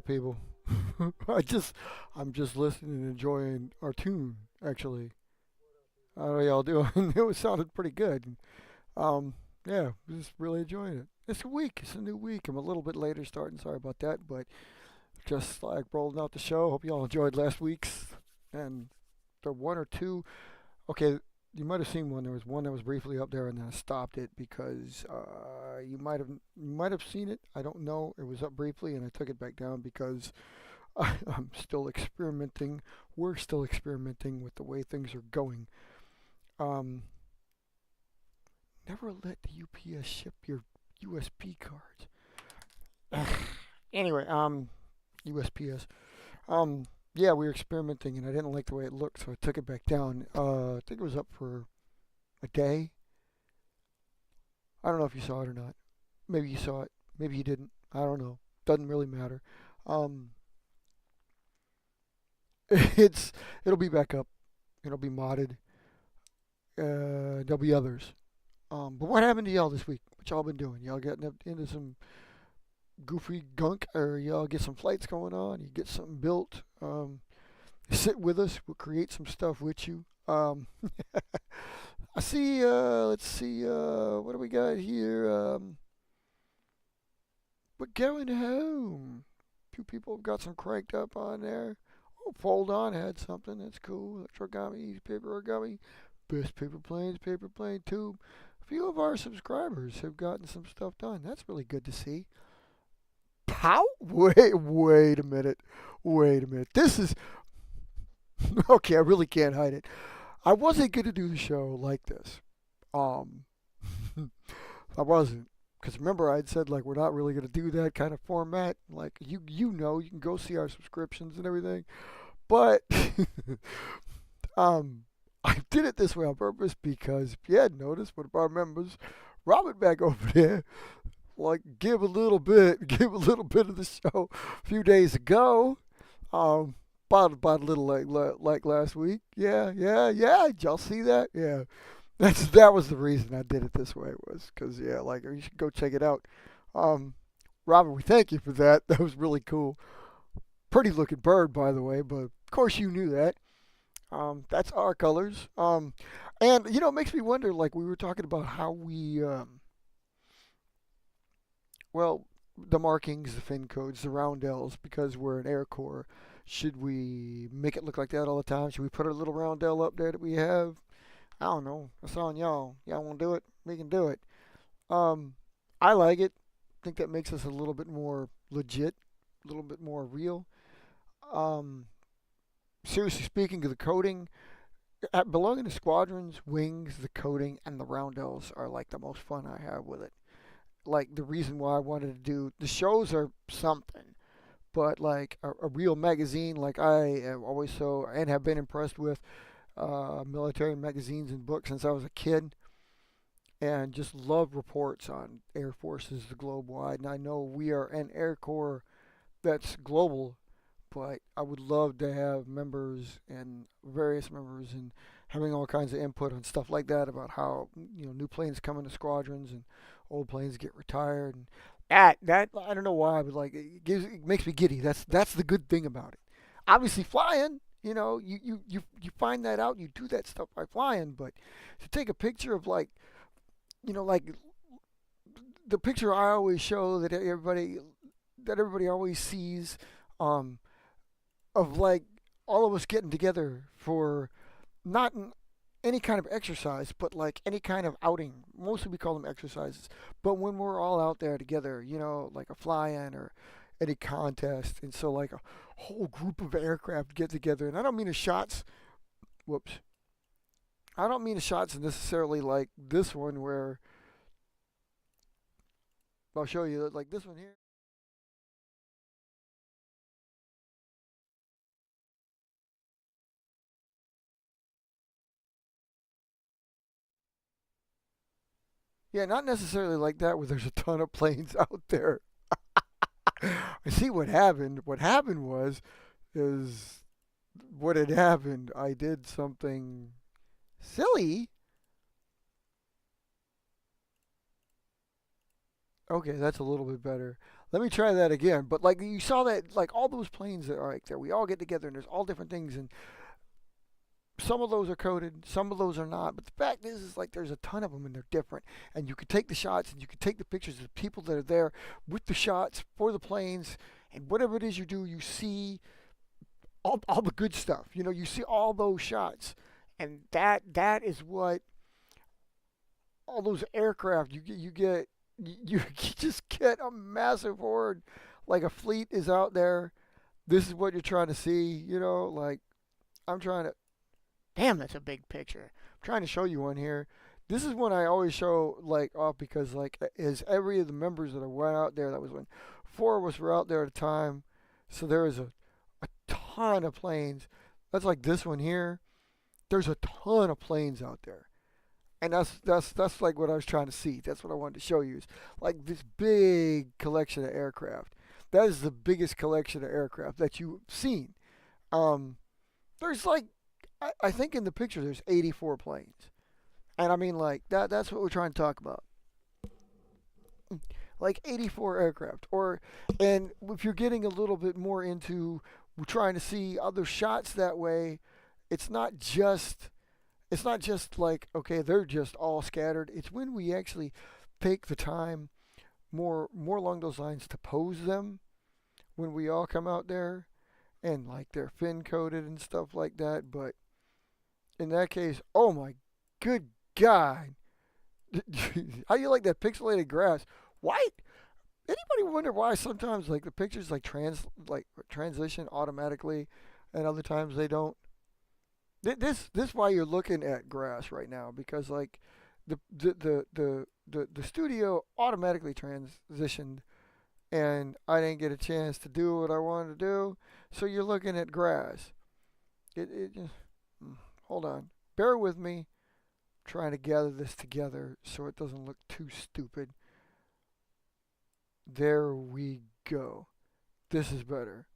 people? I'm just listening and enjoying our tune. Actually, how are y'all doing? It sounded pretty good. Um, yeah, just really enjoying it. It's a week. It's a new week. I'm a little bit later starting. Sorry about that, but just like rolling out the show. Hope y'all enjoyed last week's and the one or two. Okay, you might have seen one. There was one that was briefly up there, and then I stopped it because you might have seen it. I don't know. It was up briefly, and I took it back down because I'm still experimenting. We're still experimenting with the way things are going. Um, Never let the UPS ship your USB cards. Anyway, USPS. Yeah, we were experimenting, and I didn't like the way it looked, so I took it back down. I think it was up for a day. I don't know if you saw it or not. Maybe you saw it. Maybe you didn't. I don't know. Doesn't really matter. Um, it's it'll be back up. It'll be modded. There'll be others. But what happened to y'all this week? What y'all been doing? Y'all getting up into some goofy gunk, or y'all get some flights going on? You get something built? Sit with us. We'll create some stuff with you. I see. Let's see. What do we got here? We're going home. A few people have got some cranked up on there. Oh, Fold On had something. That's cool. Electrogami, Easy Paper Origami, Best Paper Plane Tube. A few of our subscribers have gotten some stuff done. That's really good to see. Pow! Wait a minute. Wait a minute. This is okay. I really can't hide it. I wasn't going to do the show like this. Um, I wasn't. Because remember, I'd said like we're not really going to do that kind of format. Like you can go see our subscriptions and everything. But um, I did it this way on purpose because if you had noticed, one of our members, Robert back over there, like give a little bit of the show a few days ago. Um, about a little like last week. Yeah. Did y'all see that? Yeah. That was the reason I did it this way was because yeah, like you should go check it out. Um, Robert, we thank you for that. That was really cool. Pretty looking bird, by the way, but of course you knew that. That's our colors. And it makes me wonder. Like we were talking about how we, well, the markings, the fin codes, the roundels, because we're an Air Corps. Should we make it look like that all the time? Should we put a little roundel up there that we have? I don't know. That's on y'all. Y'all want to do it? We can do it. Um, I like it. I think that makes us a little bit more legit, a little bit more real. Um, Seriously speaking of the coding, belonging to squadrons, wings, the coding, and the roundels are like the most fun I have with it. Like the reason why I wanted to do the shows are something, but like a real magazine, like I am always so and have been impressed with military magazines and books since I was a kid, and just love reports on air forces the globe wide. And I know we are an Air Corps that's global, but I would love to have members and various members and having all kinds of input on stuff like that about how new planes come into squadrons and old planes get retired and that I don't know why, but like it makes me giddy. That's the good thing about it. Obviously, flying. You find that out. You do that stuff by flying, but to take a picture of like the picture I always show that everybody always sees, um, of like all of us getting together for not any kind of exercise, but like any kind of outing. Mostly we call them exercises. But when we're all out there together, like a fly-in or any contest, and so like a whole group of aircraft get together, and I don't mean the shots. Whoops. I don't mean the shots necessarily like this one where I'll show you like this one here. Yeah, not necessarily like that where there's a ton of planes out there. I see what happened. What happened was is what had happened. I did something silly. Okay, that's a little bit better. Let me try that again. But like you saw that, like all those planes that are like there, we all get together and there's all different things, and some of those are coded, some of those are not. But the fact is like there's a ton of them and they're different. And you could take the shots and you could take the pictures of the people that are there with the shots for the planes, and whatever it is you do, you see all the good stuff. You know, you see all those shots, and that is what all those aircraft you just get a massive horde, like a fleet is out there. This is what you're trying to see. You know, like I'm trying to. Damn, that's a big picture. I'm trying to show you one here. This is one I always show like off because like as every of the members that I went out there, that was when four of us were out there at a time. So there was a ton of planes. That's like this one here. There's a ton of planes out there. And that's like what I was trying to see. That's what I wanted to show you is like this big collection of aircraft. That is the biggest collection of aircraft that you've seen. Um, there's like I think in the picture there's 84 planes, and I mean like that's what we're trying to talk about. Like 84 aircraft, or and if you're getting a little bit more into trying to see other shots that way, it's not just it's not just like okay they're just all scattered. It's when we actually take the time more along those lines to pose them when we all come out there and like they're fin coated and stuff like that. But in that case, oh my good God, how do you like that pixelated grass? Why? Anybody wonder why sometimes like the pictures transition automatically, and other times they don't? This why you're looking at grass right now because like the studio automatically transitioned and I didn't get a chance to do what I wanted to do. So you're looking at grass. It just hold on, bear with me. I'm trying to gather this together so it doesn't look too stupid. There we go. This is better.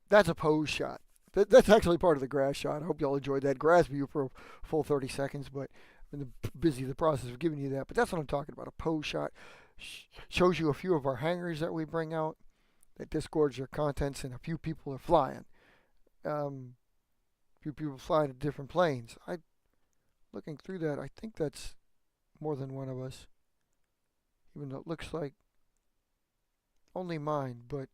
That's a pose shot. That's actually part of the grass shot. I hope y'all enjoyed that grass view for a full 30 seconds, but I'm busy the process of giving you that. But that's what I'm talking about. A pose shot shows you a few of our hangars that we bring out that disgorge their contents, and a few people are flying. A few people flying at different planes. I looking through that. I think that's more than one of us, even though it looks like only mine. But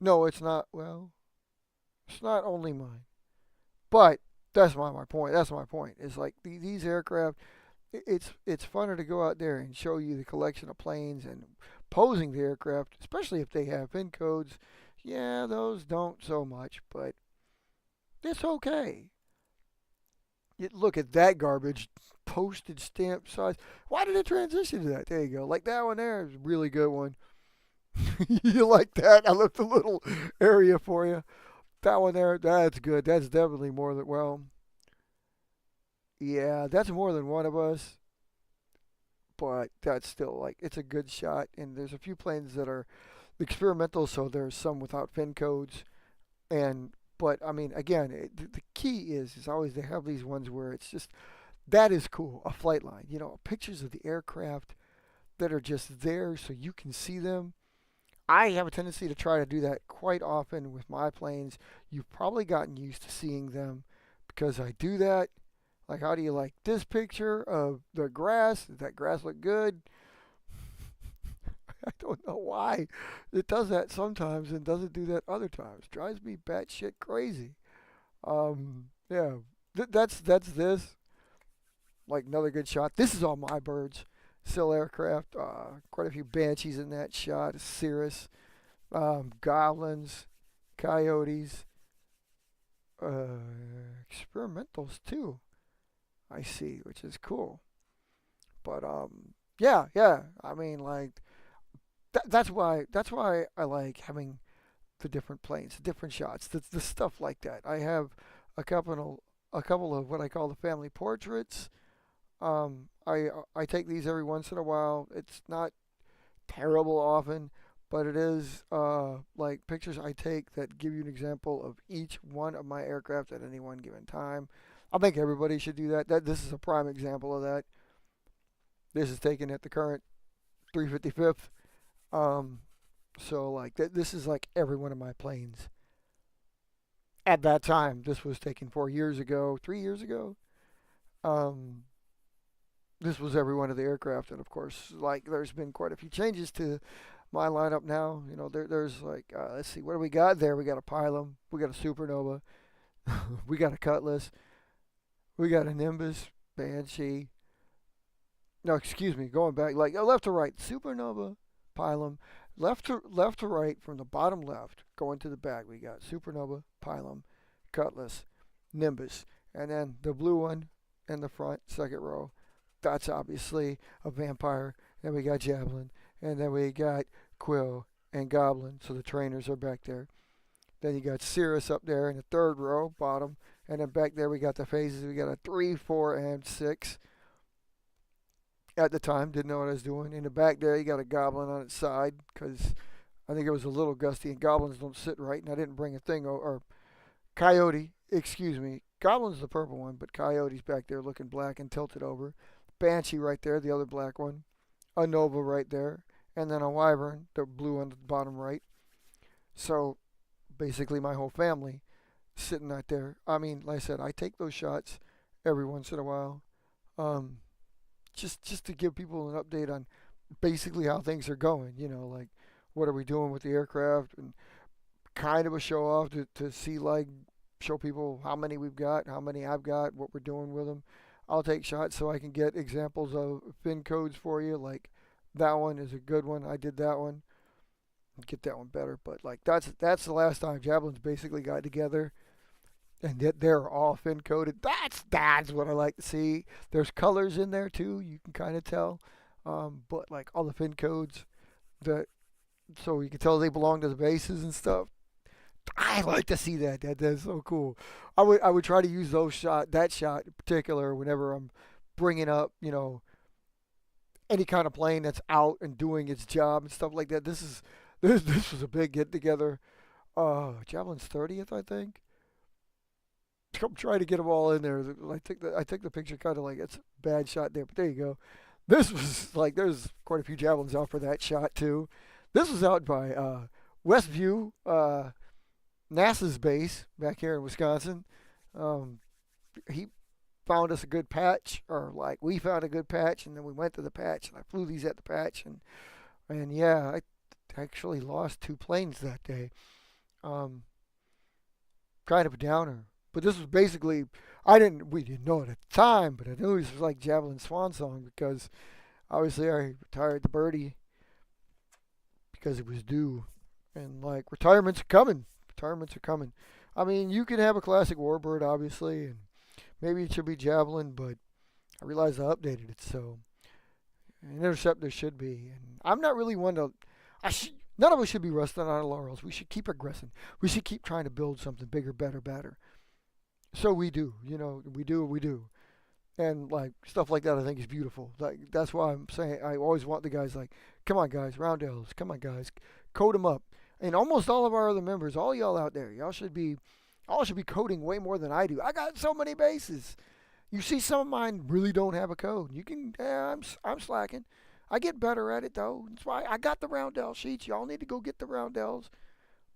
no, it's not. Well, it's not only mine. But that's my point. That's my point. Is like these aircraft. It's funner to go out there and show you the collection of planes and posing the aircraft, especially if they have VIN codes. Yeah, those don't so much, but it's okay. Look at that garbage, postage stamp size. Why did it transition to that? There you go. Like that one there is a really good one. You like that? I left a little area for you. That one there, that's good. That's definitely more than, well, yeah, that's more than one of us. But that's still like, it's a good shot. And there's a few planes that are experimental, so there's some without fin codes. And, but I mean, again, the key is always they have these ones where it's just, that is cool. A flight line, you know, pictures of the aircraft that are just there so you can see them. I have a tendency to try to do that quite often with my planes. You've probably gotten used to seeing them because I do that. Like, how do you like this picture of the grass? Does that grass look good? I don't know why it does that sometimes and doesn't do that other times. Drives me batshit crazy. Yeah, that's this. Like another good shot. This is all my birds. Still aircraft. Quite a few banshees in that shot. Cirrus, goblins, coyotes, experimentals too. I see, which is cool. But yeah. I mean, like that's why I like having the different planes, the different shots, the stuff like that. I have a couple of what I call the family portraits. I take these every once in a while. It's not terrible often, but it is like pictures I take that give you an example of each one of my aircraft at any one given time. I think everybody should do that. This is a prime example of that. This is taken at the current 355th. Um, so like this is like every one of my planes at that time. This was taken 4 years ago, 3 years ago. Um, this was every one of the aircraft, and of course, like there's been quite a few changes to my lineup now. You know, there's like let's see, what do we got there? We got a Pilum, we got a Supernova, we got a Cutlass, we got a Nimbus, Banshee. No, excuse me, going back like left to right, Supernova, Pilum, left to right from the bottom left, going to the back. We got Supernova, Pilum, Cutlass, Nimbus, and then the blue one in the front, second row. That's obviously a Vampire. Then we got Javelin, and then we got Quill and Goblin. So the trainers are back there. Then you got Cirrus up there in the third row, bottom, and then back there we got the phases. We got a 3, 4, and 6. At the time, didn't know what I was doing. In the back there, you got a Goblin on its side because I think it was a little gusty, and Goblins don't sit right. And I didn't bring a thing or Coyote, excuse me. Goblin's the purple one, but Coyote's back there looking black and tilted over. Banshee right there, the other black one. A Nova right there. And then a Wyvern, the blue on the bottom right. So basically my whole family sitting right there. I mean, like I said, I take those shots every once in a while. Um, just to give people an update on basically how things are going, like what are we doing with the aircraft, and kind of a show off to see, like, show people how many we've got, how many I've got, what we're doing with them. I'll take shots so I can get examples of fin codes for you. Like that one is a good one. I did that one. Get that one better, but like that's the last time Javelins basically got together, and they're all fin coded. That's what I like to see. There's colors in there too. You can kind of tell, but like all the fin codes that, so you can tell they belong to the bases and stuff. I like to see that. That's so cool. I would try to use that shot in particular whenever I'm bringing up, any kind of plane that's out and doing its job and stuff like that. This was a big get together. Javelin's 30th, I think. I'm trying to get them all in there. I took the picture kind of like it's a bad shot there, but there you go. This was like there's quite a few Javelins out for that shot too. This was out by Westview, NASA's base back here in Wisconsin. He found us a good patch, or like we found a good patch, and then we went to the patch, and I flew these at the patch, and yeah, I actually lost 2 planes that day. Um, Kind of a downer. But this was basically, we didn't know it at the time, but I knew this was like Javelin Swan Song because obviously I retired the Birdie because it was due. And like retirements are coming. Retirements are coming. I mean, you can have a classic Warbird, obviously, and maybe it should be Javelin, but I realized I updated it, so an Interceptor should be. And I'm not really one to, none of us should be resting on our laurels. We should keep progressing. We should keep trying to build something bigger, better, better. So we do, we do what we do. And like stuff like that I think is beautiful. Like that's why I'm saying I always want the guys like, come on guys, roundels, come on guys, code them up. And almost all of our other members, all y'all out there, y'all should be coding way more than I do. I got so many bases. You see some of mine really don't have a code. You can, I'm slacking. I get better at it though. That's why I got the roundel sheets. Y'all need to go get the roundels.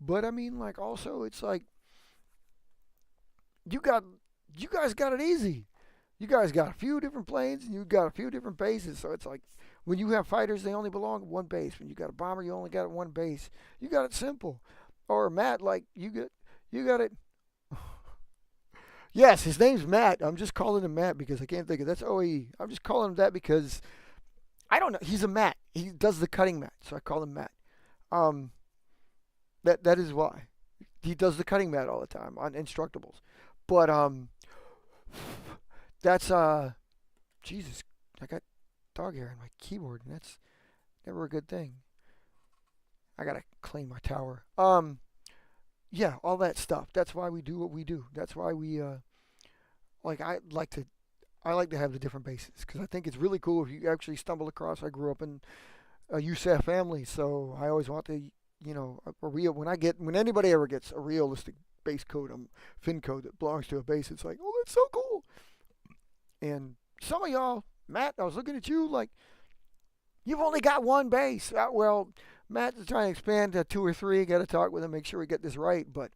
But I mean, like also it's like you guys got it easy. You guys got a few different planes and you got a few different bases. So it's like when you have fighters, they only belong to one base. When you got a bomber, you only got one base. You got it simple. Or Matt, like you got it. Yes, his name's Matt. I'm just calling him Matt because I can't think of that's OE. I'm just calling him that because I don't know. He's a Matt. He does the cutting mat, so I call him Matt. Um, that is why he does the cutting mat all the time on Instructables. But that's Jesus, I got dog hair on my keyboard, and that's never a good thing. I gotta clean my tower. Yeah, all that stuff. That's why we do what we do. That's why we like I like to have the different bases because I think it's really cool if you actually stumble across. I grew up in a USAF family, so I always want to, a real when anybody ever gets a realistic base code, fin code that belongs to a base, it's like, oh, that's so cool. And some of y'all, Matt, I was looking at you like You've only got one base. Well, Matt is trying to expand to 2 or 3. Got to talk with him, make sure we get this right. But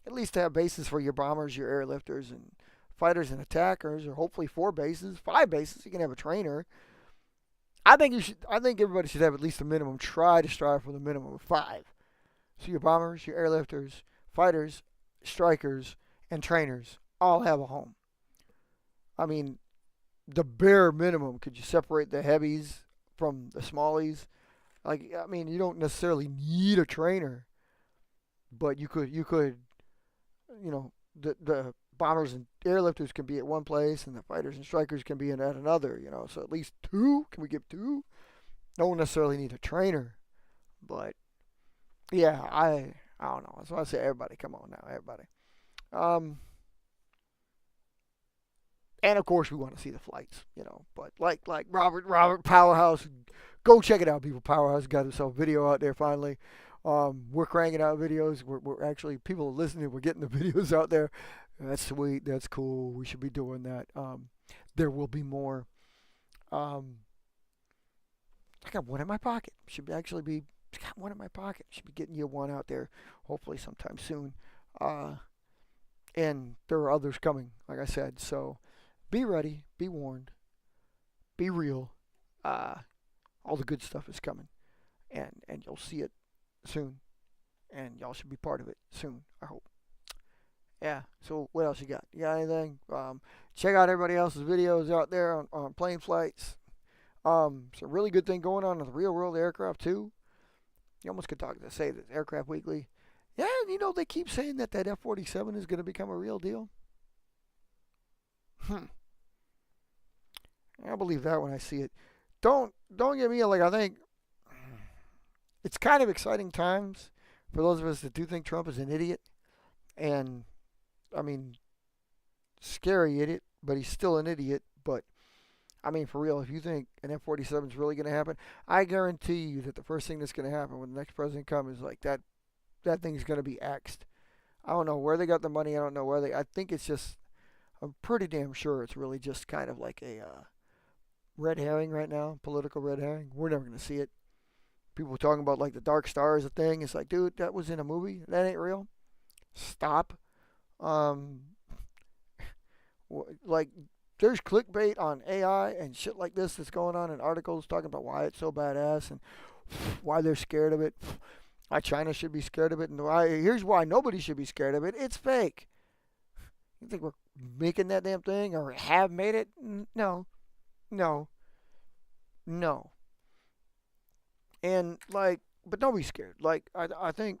at least have bases for your bombers, your airlifters, and fighters and attackers, or hopefully 4 bases, 5 bases. You can have a trainer. I think you should. I think everybody should have at least a minimum. Try to strive for the minimum of 5. So your bombers, your airlifters, fighters, strikers, and trainers all have a home. I mean, the bare minimum. Could you separate the heavies from the smallies? Like, I mean, you don't necessarily need a trainer, but you know, the bombers and airlifters can be at one place, and the fighters and strikers can be at another. So at least 2. Can we give 2? Don't necessarily need a trainer, but yeah, I don't know. That's why I say everybody. Come on now, everybody. Um, and of course we want to see the flights. But like Robert Powerhouse, go check it out, people. Powerhouse got himself video out there finally. We're cranking out videos. We're actually, people are listening. We're getting the videos out there. That's sweet. That's cool. We should be doing that. There will be more. Um, I got one in my pocket. Should actually be. Got one in my pocket. Should be getting you one out there, hopefully sometime soon. Uh, and there are others coming, like I said. So be ready. Be warned. Be real. All the good stuff is coming, and you'll see it soon, and y'all should be part of it soon. I hope. Yeah. So what else you got? You got anything? Check out everybody else's videos out there on plane flights. It's a really good thing going on with real world aircraft too. You almost could say that Aircraft Weekly. Yeah, they keep saying that F-47 is going to become a real deal. I'll believe that when I see it. Don't get me like, I think it's kind of exciting times for those of us that do think Trump is an idiot. And I mean, scary idiot, but he's still an idiot. But I mean, for real, if you think an F-47 is really going to happen, I guarantee you that the first thing that's going to happen when the next president comes is like that thing's going to be axed. I don't know where they got the money. I don't know I think it's just, I'm pretty damn sure it's really just kind of like a red herring right now, political red herring. We're never going to see it. People talking about like the Dark Star is a thing. It's like, dude, that was in a movie. That ain't real. Stop. Like, there's clickbait on AI and shit like this that's going on in articles talking about why it's so badass and why they're scared of it. Why China should be scared of it, and here's why nobody should be scared of it. It's fake. You think we're making that damn thing or have made it? No. No. No. And like, but don't be scared. Like, I think,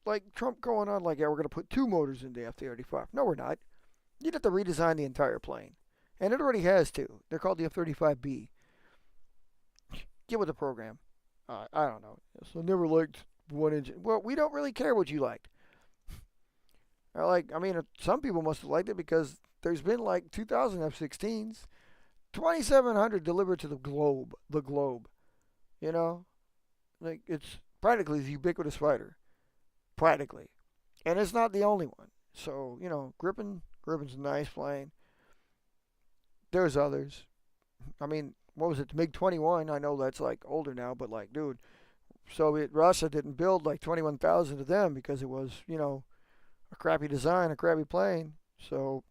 like Trump going on like, yeah, we're gonna put 2 motors in the F-35. No, we're not. You'd have to redesign the entire plane, and it already has 2. They're called the F-35B. Get with the program. I don't know. So never liked one engine. Well, we don't really care what you liked. I mean, some people must have liked it because there's been like 2,000 F-16s, 2,700 delivered to the globe. The globe. Like, it's practically the ubiquitous fighter. Practically. And it's not the only one. So, Grippen's a nice plane. There's others. I mean, what was it? The MiG-21. I know that's like older now, but like, dude, Russia didn't build like 21,000 of them because it was, a crappy design, a crappy plane. So,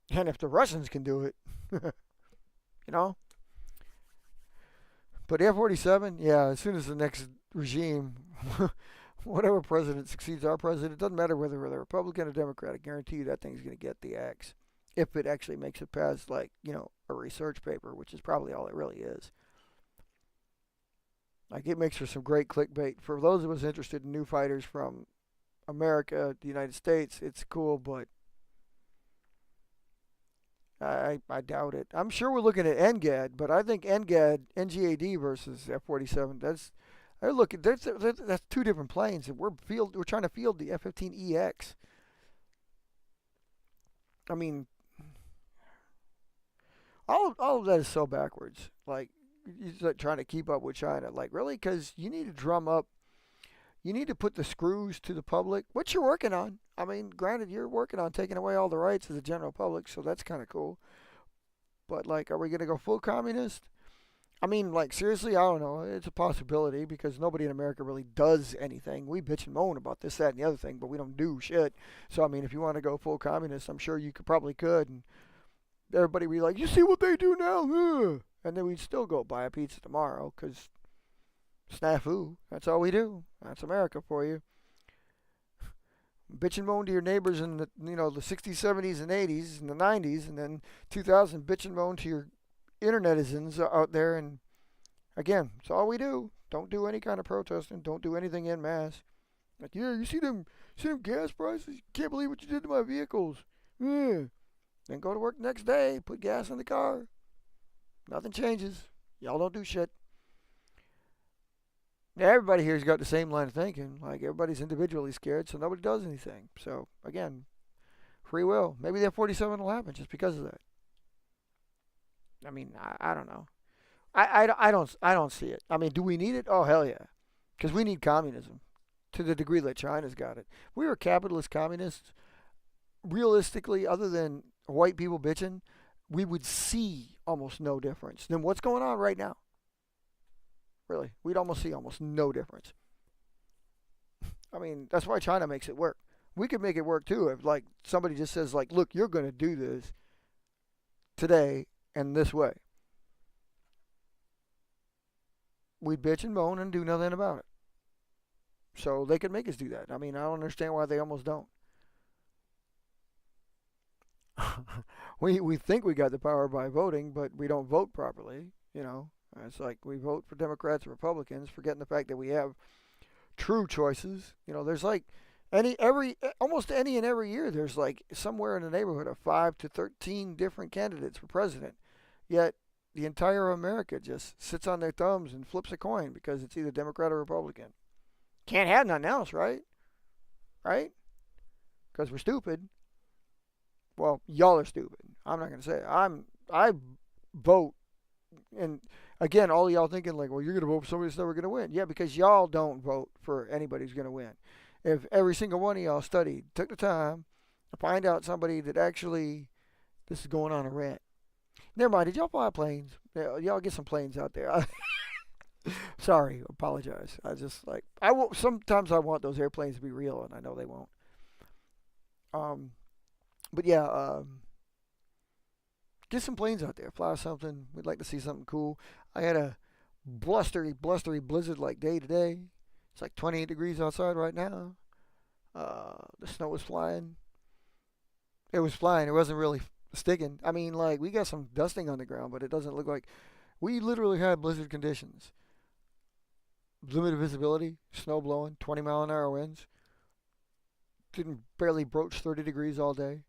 and if the Russians can do it, you know. But F-47, yeah, as soon as the next regime, whatever president succeeds our president, it doesn't matter whether they're Republican or Democrat, I guarantee you that thing's going to get the axe. If it actually makes it past, like, a research paper, which is probably all it really is. Like, it makes for some great clickbait. For those of us interested in new fighters from America, the United States, it's cool, but I doubt it. I'm sure we're looking at NGAD, but I think NGAD versus F-47, that's 2 different planes, and we're trying to field the F-15EX. I mean, all of that is so backwards. Like, you're trying to keep up with China. Like, really? Because you need to drum up. You need to put the screws to the public, which you're working on. I mean, granted, you're working on taking away all the rights of the general public, so that's kind of cool. But, like, are we going to go full communist? I mean, like, seriously, I don't know. It's a possibility because nobody in America really does anything. We bitch and moan about this, that, and the other thing, but we don't do shit. So, I mean, if you want to go full communist, I'm sure you probably could. And everybody would be like, you see what they do now? Ugh. And then we'd still go buy a pizza tomorrow because snafu. That's all we do. That's America for you. Bitch and moan to your neighbors in the 60s, 70s, and 80s, and the 90s, and then 2000 bitch and moan to your internetizens out there. And again, it's all we do. Don't do any kind of protesting. Don't do anything en masse. Like, yeah, you see them gas prices? You can't believe what you did to my vehicles. Yeah. Then go to work the next day, put gas in the car. Nothing changes. Y'all don't do shit. Now, everybody here's got the same line of thinking. Like, everybody's individually scared, so nobody does anything. So, again, free will. Maybe that 47 will happen just because of that. I mean, I don't know. I don't see it. I mean, do we need it? Oh, hell yeah. Because we need communism to the degree that China's got it. If we were capitalist communists, realistically, other than white people bitching, we would see almost no difference than what's going on right now. Really, we'd almost see almost no difference. I mean, that's why China makes it work. We could make it work too if, like, somebody just says, like, look, you're going to do this today and this way. We'd bitch and moan and do nothing about it. So they could make us do that. I mean, I don't understand why they almost don't. we think we got the power by voting, but we don't vote properly, you know. It's like we vote for Democrats and Republicans, forgetting the fact that we have true choices. You know, there's like almost any and every year there's like somewhere in the neighborhood of 5 to 13 different candidates for president. Yet the entire America just sits on their thumbs and flips a coin because it's either Democrat or Republican. Can't have nothing else, right? Right? Because we're stupid. Well, y'all are stupid. I'm not gonna say it. I vote, and again, all y'all thinking like, well, you're gonna vote for somebody that's never gonna win. Yeah, because y'all don't vote for anybody who's gonna win. If every single one of y'all studied, took the time to find out somebody that actually, this is going on a rant. Never mind. Did y'all fly planes? Y'all get some planes out there. Sorry, apologize. I just like sometimes I want those airplanes to be real, and I know they won't. But yeah, get some planes out there, fly something. We'd like to see something cool. I had a blustery blizzard like day today. It's like 28 degrees outside right now. The snow was flying. It was flying. It wasn't really sticking. I mean, like, we got some dusting on the ground, but it doesn't look like we literally had blizzard conditions. Limited visibility, snow blowing, 20-mile-an-hour winds. Didn't barely broach 30 degrees all day,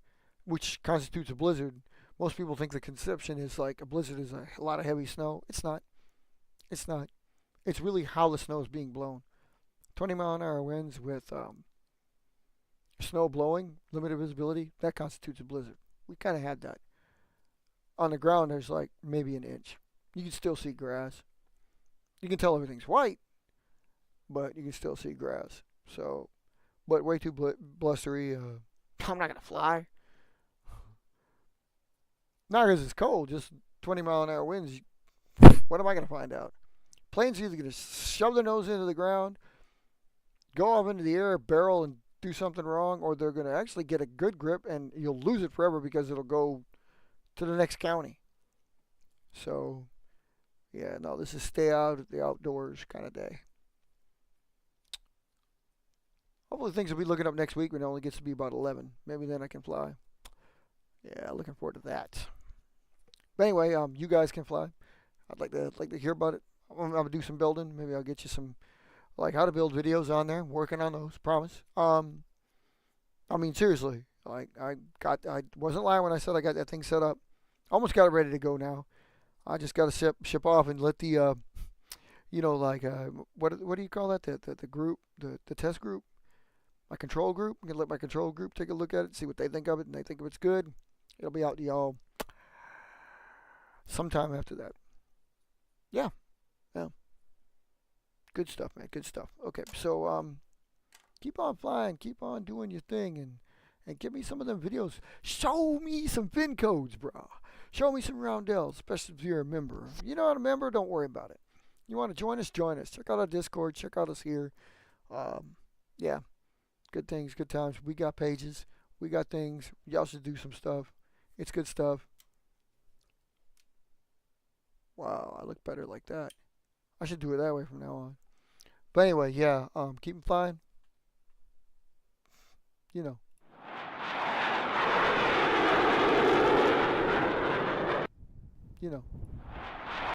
which constitutes a blizzard. Most people think the conception is like a blizzard is a lot of heavy snow. It's not. It's not. It's really how the snow is being blown. 20-mile-an-hour winds with snow blowing, limited visibility, that constitutes a blizzard. We kind of had that. On the ground, there's like maybe an inch. You can still see grass. You can tell everything's white, but you can still see grass. So, but way too blustery. I'm not going to fly. Not because it's cold, just 20-mile-an-hour winds. What am I going to find out? Planes are either going to shove their nose into the ground, go off into the air, barrel, and do something wrong, or they're going to actually get a good grip and you'll lose it forever because it'll go to the next county. So, yeah, no, this is stay out at the outdoors kind of day. Hopefully things will be looking up next week when it only gets to be about 11. Maybe then I can fly. Yeah, looking forward to that. But anyway, you guys can fly. I'd like to hear about it. I'm gonna do some building. Maybe I'll get you some like how to build videos on there. I'm working on those. Promise. I mean seriously. Like I wasn't lying when I said I got that thing set up. Almost got it ready to go now. I just got to ship off and let the what do you call that? The group, the test group, my control group. I'm gonna let my control group take a look at it, see what they think of it, and they think if it's good, it'll be out to y'all sometime after that. Yeah. Good stuff, man. Good stuff. Okay, so keep on flying, keep on doing your thing, and give me some of them videos. Show me some VIN codes, bro. Show me some roundels, especially if you're a member. If you're not a member, don't worry about it. You want to join us? Join us. Check out our Discord. Check out us here. Yeah, good things, good times. We got pages. We got things. Y'all should do some stuff. It's good stuff. Wow, I look better like that. I should do it that way from now on. But anyway, yeah, keep them flying. You know, you know.